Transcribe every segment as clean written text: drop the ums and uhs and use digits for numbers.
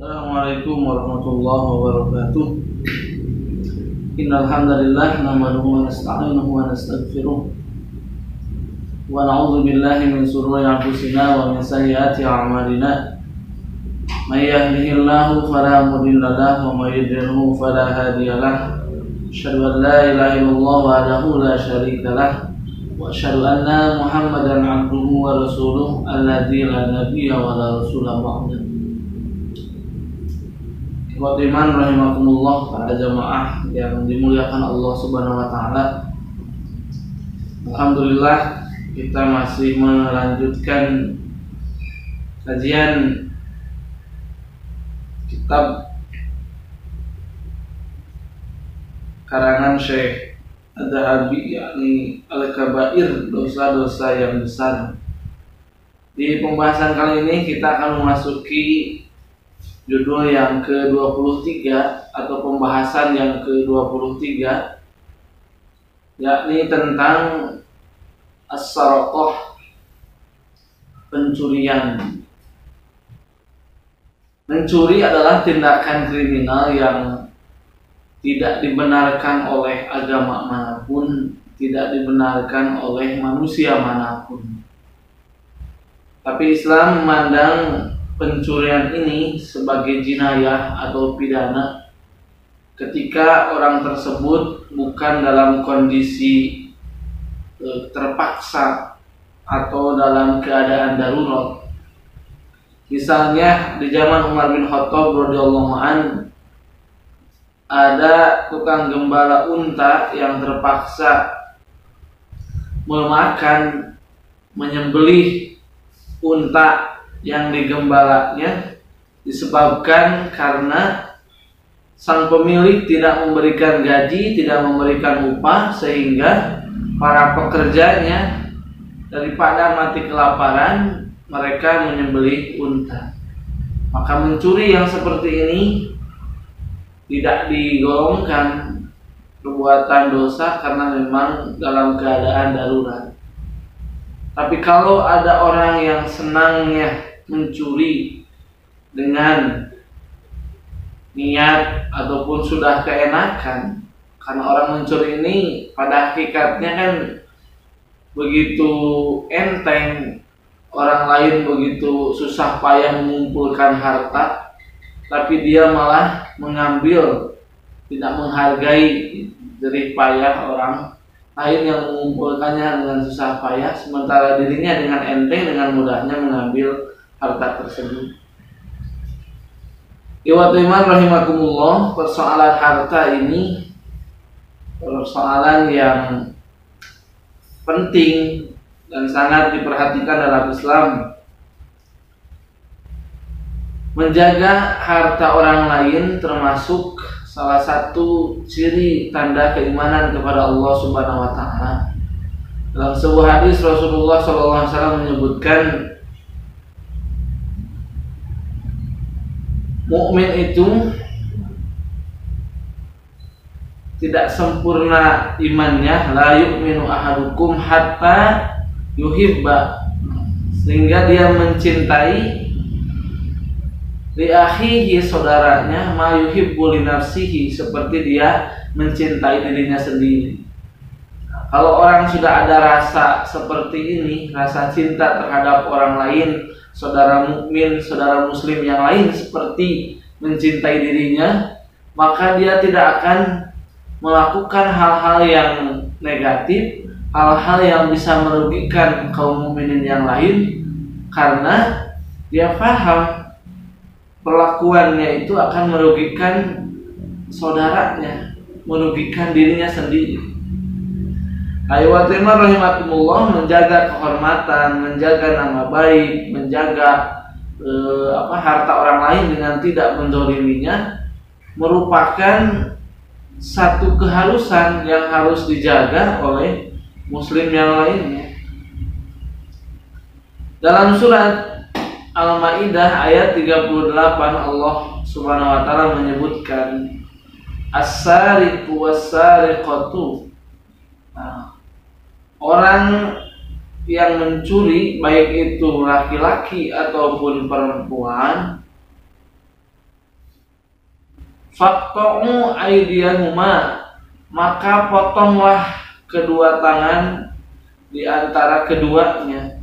Assalamualaikum warahmatullahi wabarakatuh. Innal hamdalillah nahmaduhu wa nasta'inuhu wa nastaghfiruh wa na'udzu billahi min shururi anfusina wa min sayyiati a'malina. May yahdihillahu fala mudilla lahu wa may yudlilhu fala hadiya lahu. Asyhadu an la ilaha illallah wahdahu la syarika lahu wa asyhadu anna Muhammadan 'abduhu wa rasuluhu alladzi la nabiyya wa la rasula ba'dahu. Iman rahimakumullah, para jamaah yang dimuliakan Allah Subhanahu wa taala. Alhamdulillah, kita masih melanjutkan kajian kitab karangan Syekh Adz-Dzahabi, yakni Al-Kabair, dosa-dosa yang besar. Di pembahasan kali ini kita akan memasuki judul yang ke-23 atau pembahasan yang ke-23, yakni tentang as-saraqah, pencurian. Mencuri adalah tindakan kriminal yang tidak dibenarkan oleh agama manapun, tidak dibenarkan oleh manusia manapun. Tapi Islam memandang pencurian ini sebagai jinayah atau pidana ketika orang tersebut bukan dalam kondisi terpaksa atau dalam keadaan darurat. Misalnya di zaman Umar bin Khattab radhiyallahu anhu, ada tukang gembala unta yang terpaksa menyembelih unta yang digembalanya disebabkan karena sang pemilik tidak memberikan gaji, tidak memberikan upah, sehingga para pekerjanya daripada mati kelaparan mereka menyembelih unta. Maka mencuri yang seperti ini tidak digolongkan perbuatan dosa karena memang dalam keadaan darurat. Tapi kalau ada orang yang senangnya mencuri dengan niat ataupun sudah keenakan, karena orang mencuri ini pada hakikatnya kan begitu enteng, orang lain begitu susah payah mengumpulkan harta, tapi dia malah mengambil, tidak menghargai jerih payah orang lain yang mengumpulkannya dengan susah payah, sementara dirinya dengan enteng, dengan mudahnya mengambil harta tersebut. Ikhwatu iman rahimakumullah, persoalan harta ini persoalan yang penting dan sangat diperhatikan dalam Islam. Menjaga harta orang lain termasuk salah satu ciri tanda keimanan kepada Allah Subhanahu wa taala. Dalam sebuah hadis Rasulullah SAW menyebutkan mukmin itu tidak sempurna imannya, la yu'minu ahadukum hatta yuhibba, sehingga dia mencintai li akhihi, saudaranya, ma yuhibbu li nafsihi, seperti dia mencintai dirinya sendiri. Kalau orang sudah ada rasa seperti ini, rasa cinta terhadap orang lain, saudara mukmin, saudara muslim yang lain seperti mencintai dirinya, maka dia tidak akan melakukan hal-hal yang negatif, hal-hal yang bisa merugikan kaum mukminin yang lain, karena dia paham perlakuannya itu akan merugikan saudaranya, merugikan dirinya sendiri. Ayat rahimakumullah, menjaga kehormatan, menjaga nama baik, menjaga harta orang lain dengan tidak menzaliminya merupakan satu keharusan yang harus dijaga oleh muslim yang lainnya. Dalam surat Al-Maidah ayat 38 Allah Subhanahu wa taala menyebutkan as-sariqu was-sariqatu. Orang yang mencuri, baik itu laki-laki ataupun perempuan, Faqta'u aydiyahuma, maka potonglah kedua tangan di antara keduanya.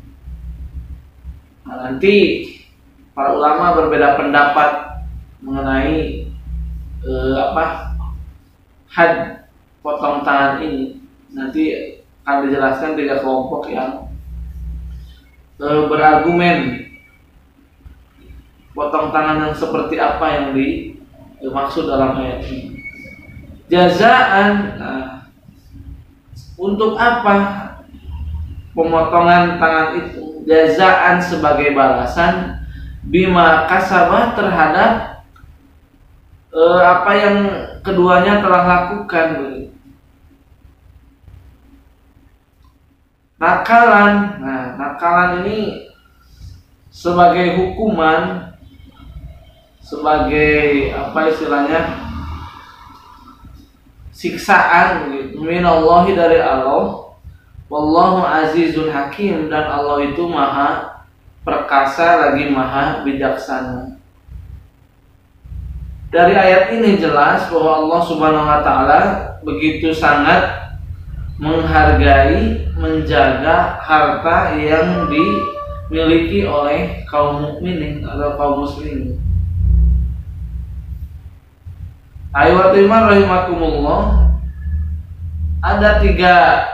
Nah, nanti para ulama berbeda pendapat mengenai had potong tangan ini. Nanti akan dijelaskan 3 kelompok yang berargumen potong tangan yang seperti apa yang dimaksud dalam ayat ini. Jazaan, untuk apa pemotongan tangan itu? Jazaan sebagai balasan bima kasabah, terhadap apa yang keduanya telah lakukan. Nakalan, nakalan ini sebagai hukuman, sebagai apa istilahnya, siksaan minallahi, dari Allah. Wallahu azizun hakim, dan Allah itu maha perkasa lagi maha bijaksana. Dari ayat ini jelas bahwa Allah Subhanahu wa taala begitu sangat menghargai, menjaga harta yang dimiliki oleh kaum mukminin atau kaum muslimin. Ayyuhal rahimakumullah, ada 3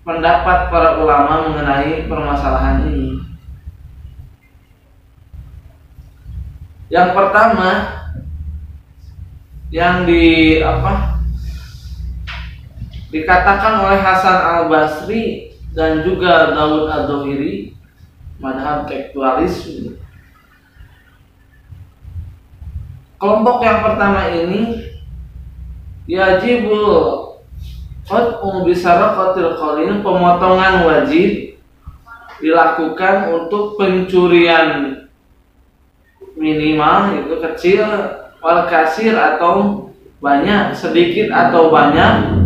pendapat para ulama mengenai permasalahan ini. Yang pertama, yang dikatakan oleh Hasan al-Basri dan juga Daud ad-Dhahiri, madhab tekstualis. Kelompok yang pertama ini yajibul qat'u bisaraqatil qalil, pemotongan wajib dilakukan untuk pencurian minimal, itu kecil, wal kasir atau banyak, sedikit atau banyak,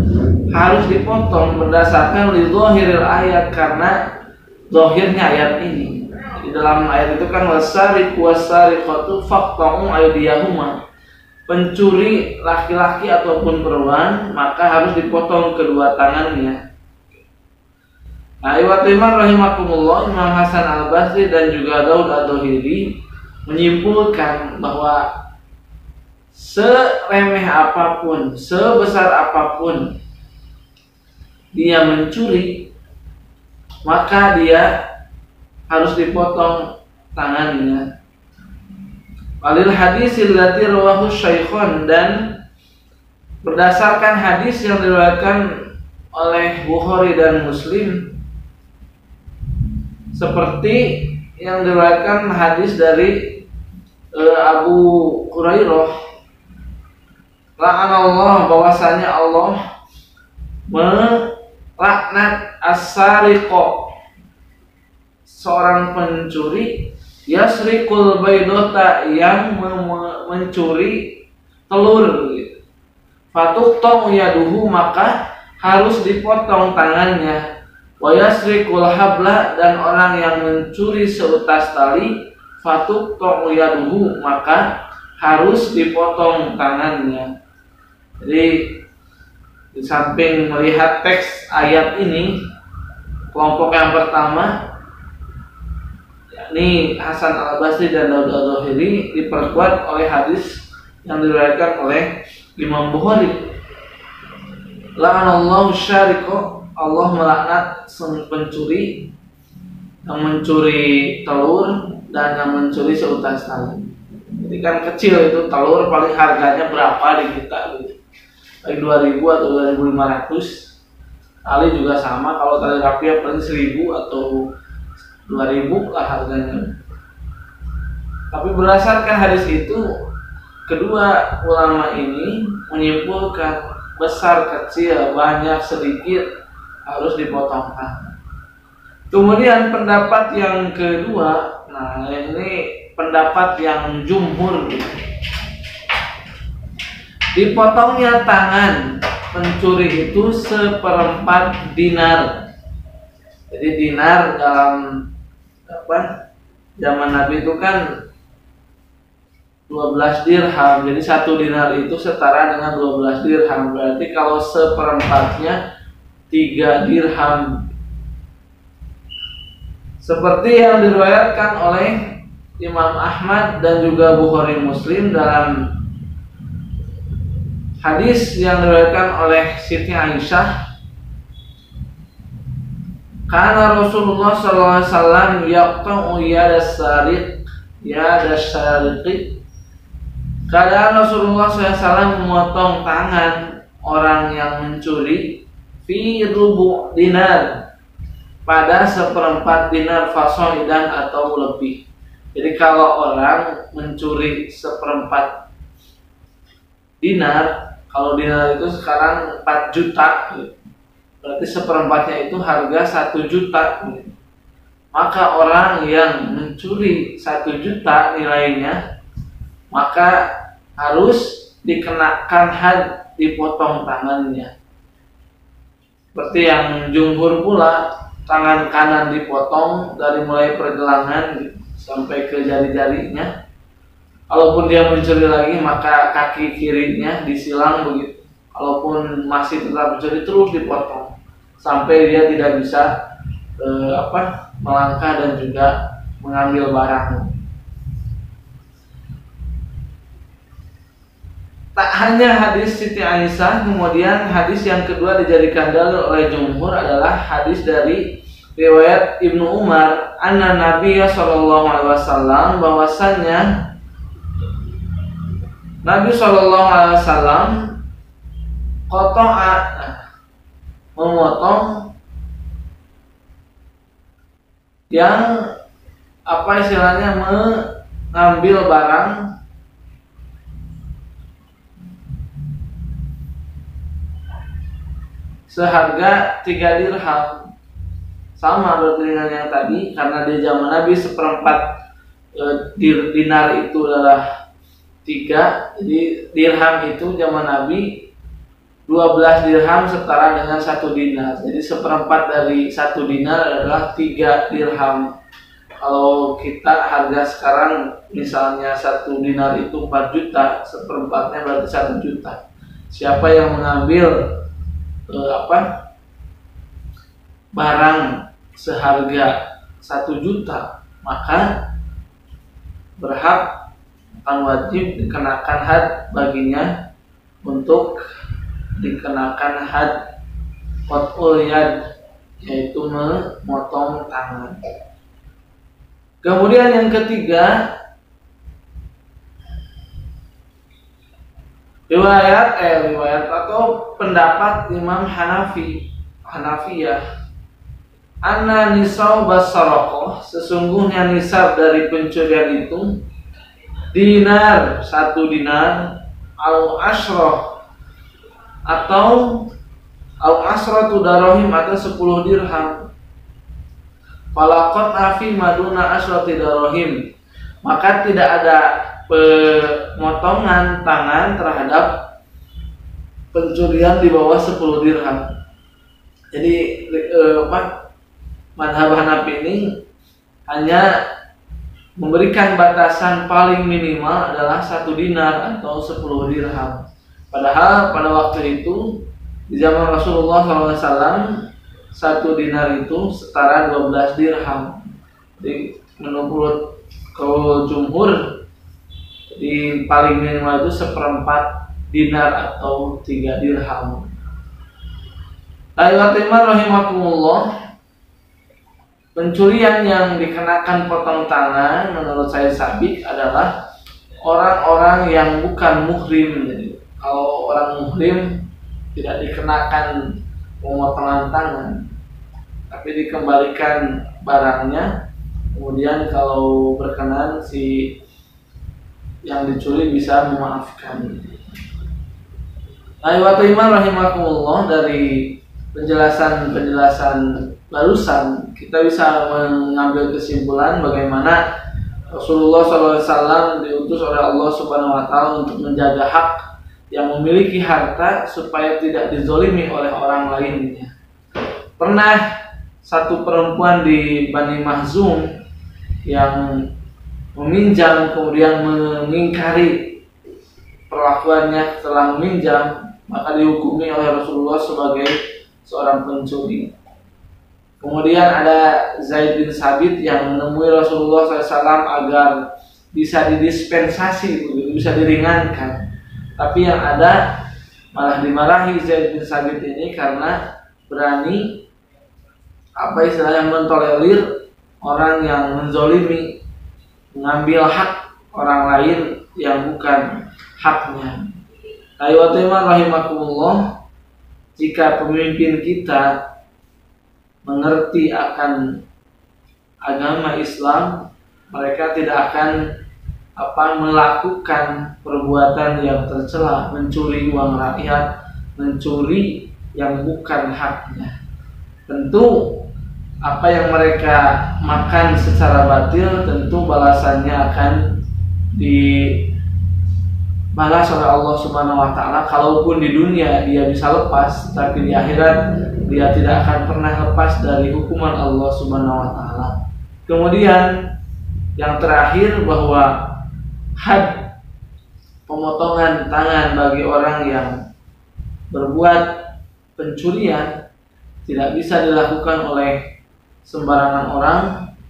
harus dipotong berdasarkan lidhahiril ayat, karena zahirnya ayat ini. Di dalam ayat itu kan wasariqu wasariqatu faqta'u aydiyahuma, pencuri laki-laki ataupun perempuan maka harus dipotong kedua tangannya. Ayyuhal rahimakumullah, Imam Hasan al-Basri dan juga Daud ad-Dhahiri menyimpulkan bahwa seremeh apapun, sebesar apapun dia mencuri, maka dia harus dipotong tangannya. Walil hadisil lati rawahu syaikhun, dan berdasarkan hadis yang diriwayatkan oleh Bukhari dan Muslim, seperti yang diriwayatkan hadis dari Abu Hurairah, la'anallah, bahwasanya Allah melaknat as-sariqo, seorang pencuri, yasriqul baydota, yang mencuri telur, fatuqta'u yaduhu, maka harus dipotong tangannya. Wa yasriqul habla, dan orang yang mencuri seutas tali, fatuqta'u yaduhu, maka harus dipotong tangannya. Jadi di samping melihat teks ayat ini, kelompok yang pertama yakni Hasan al-Basri dan Daud ad-Dhahiri diperkuat oleh hadis yang diriwayatkan oleh Imam Bukhari. La'anallahu syariqo, Allah melaknat pencuri yang mencuri telur dan yang mencuri seutas tali. Jadi kan kecil itu telur, paling harganya berapa di kita gitu, baik 2.000 atau 2.500. Tali juga sama, kalau tali rapia paling 1.000 atau 2.000 lah harganya. Tapi berdasarkan hadis itu, kedua ulama ini menyimpulkan besar kecil, banyak sedikit harus dipotong tangan. Kemudian pendapat yang kedua, nah ini pendapat yang jumhur, dipotongnya tangan pencuri itu 1/4 dinar. Jadi dinar dalam zaman Nabi itu kan 12 dirham. Jadi 1 dinar itu setara dengan 12 dirham. Berarti kalau seperempatnya 3 dirham. Seperti yang diriwayatkan oleh Imam Ahmad dan juga Bukhari Muslim dalam hadis yang diriwayatkan oleh Siti Aisyah, karena Rasulullah SAW yaqta'u yadasyariqi. Keadaan Rasulullah SAW memotong tangan orang yang mencuri fi rubu' dinar, pada seperempat dinar fasoidan atau lebih. Jadi kalau orang mencuri seperempat dinar, kalau dinar itu sekarang 4 juta, berarti seperempatnya itu harga 1 juta. Maka orang yang mencuri 1 juta nilainya, maka harus dikenakan had, dipotong tangannya. Seperti yang jumhur pula, tangan kanan dipotong dari mulai pergelangan sampai ke jari-jarinya. Kalaupun dia mencuri lagi, maka kaki kirinya disilang begitu. Kalaupun masih tetap mencuri, terus dipotong sampai dia tidak bisa melangkah dan juga mengambil barang. Tak hanya hadis Siti Aisyah, kemudian hadis yang kedua dijadikan dalil oleh jumhur adalah hadis dari riwayat Ibnu Umar, anna Nabiya sallallahu alaihi wasallam, bahwasannya Nabi sallallahu alaihi wasallam qata'a, memotong yang istilahnya mengambil barang seharga 3 dirham. Sama berarti dengan yang tadi, karena di zaman Nabi seperempat dinar itu adalah 3, jadi dirham itu zaman Nabi 12 dirham setara dengan 1 dinar. Jadi seperempat dari 1 dinar adalah 3 dirham. Kalau kita harga sekarang misalnya 1 dinar itu 4 juta, seperempatnya berarti 1 juta. Siapa yang mengambil barang seharga 1 juta, maka berhak akan wajib dikenakan had baginya untuk dikenakan had qat'ul yad, yaitu memotong tangan. Kemudian yang ketiga, riwayat atau pendapat Imam Hanafiyah, anna nisab basaraqah, sesungguhnya nisab dari pencurian itu dinar, 1 dinar, au asyrah, atau au asratu darahim, atau 10 dirham. Falaqat afi maduna asrati darahim, maka tidak ada pemotongan tangan terhadap pencurian di bawah 10 dirham. Jadi mazhab Hanafi ini hanya memberikan batasan paling minimal adalah 1 dinar atau 10 dirham. Padahal pada waktu itu di zaman Rasulullah SAW 1 dinar itu setara 12 dirham. Jadi menurut kaul jumhur, di paling minimal itu seperempat dinar atau 3 dirham. Ayat-ayat rahimakumullah, pencurian yang dikenakan potong tangan menurut saya Sabiq adalah orang-orang yang bukan muhrim. Jadi, kalau orang muhrim tidak dikenakan pemotongan tangan, tapi dikembalikan barangnya. Kemudian kalau berkenan si yang dicuri bisa memaafkan. Ayat-ayat rahimakumullah, dari penjelasan barusan kita bisa mengambil kesimpulan bagaimana Rasulullah SAW diutus oleh Allah Subhanahu wa Ta'ala untuk menjaga hak yang memiliki harta supaya tidak dizolimi oleh orang lainnya. Pernah satu perempuan di Bani Mahzum yang meminjam kemudian mengingkari perlakuannya setelah meminjam, maka dihukumi oleh Rasulullah sebagai seorang pencuri. Kemudian ada Zaid bin Sabit yang menemui Rasulullah SAW agar bisa didispensasi, bisa diringankan. Tapi yang ada malah dimarahi Zaid bin Sabit ini karena berani mentolerir orang yang menzolimi, mengambil hak orang lain yang bukan haknya. Aywatimah rahimakumullah, jika pemimpin kita mengerti akan agama Islam, mereka tidak akan melakukan perbuatan yang tercela, mencuri uang rakyat, mencuri yang bukan haknya. Tentu apa yang mereka makan secara batil, tentu balasannya akan dibalas oleh Allah Subhanahu wa taala. Kalaupun di dunia dia bisa lepas, tapi di akhirat dia tidak akan pernah lepas dari hukuman Allah Subhanahu wa taala. Kemudian yang terakhir, bahwa had, pemotongan tangan bagi orang yang berbuat pencurian, tidak bisa dilakukan oleh sembarangan orang,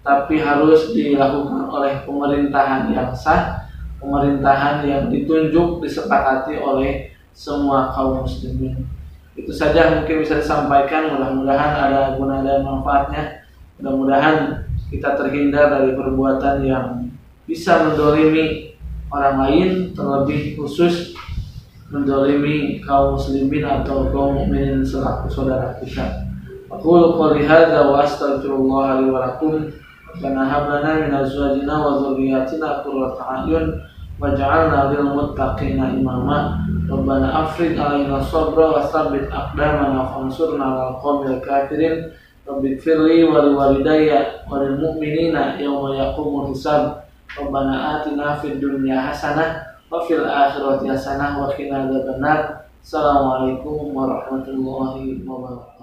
tapi harus dilakukan oleh pemerintahan yang sah, pemerintahan yang ditunjuk, disepakati oleh semua kaum muslimin. Itu saja mungkin bisa disampaikan. Mudah-mudahan ada guna dan manfaatnya. Mudah-mudahan kita terhindar dari perbuatan yang bisa mendolimi orang lain, terlebih khusus mendolimi kaum muslimin atau kaum mukminin selaku saudara kita. Aqulu qouli hadza wa astaghfirullah li wa lakum. Rabbana hab lana min azwajina wa dhurriyyatina qurrata a'yun waj'alna lil muttaqina imama. Rabbana afrigh 'alaina sabra wa tsabbit aqdamana wansurna 'alal qaumil kafirin. Rabbighfirli wa liwalidayya wa lil mu'minina yawma yaqumul hisab. Rabbana atina fid dunya hasanah wa fil akhirati hasanah wa qina adzabannar. Assalamualaikum warahmatullahi wabarakatuh.